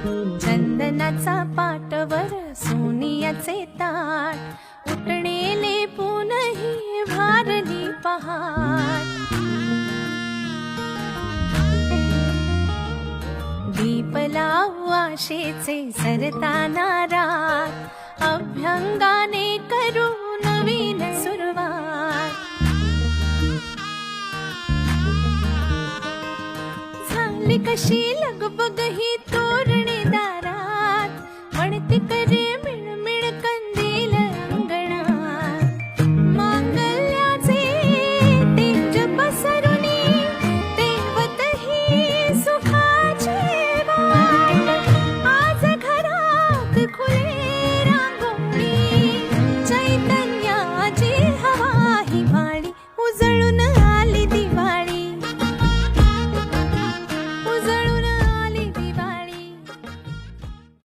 चंदनाचा पाटवर सोनियाचे ताट उठणेले पुनही भारली पहाट दीप लावू आशेचे सरताना रात अभ्यंगाने करू नवीन सुरुवात झाली कशी लगबग ही तोरण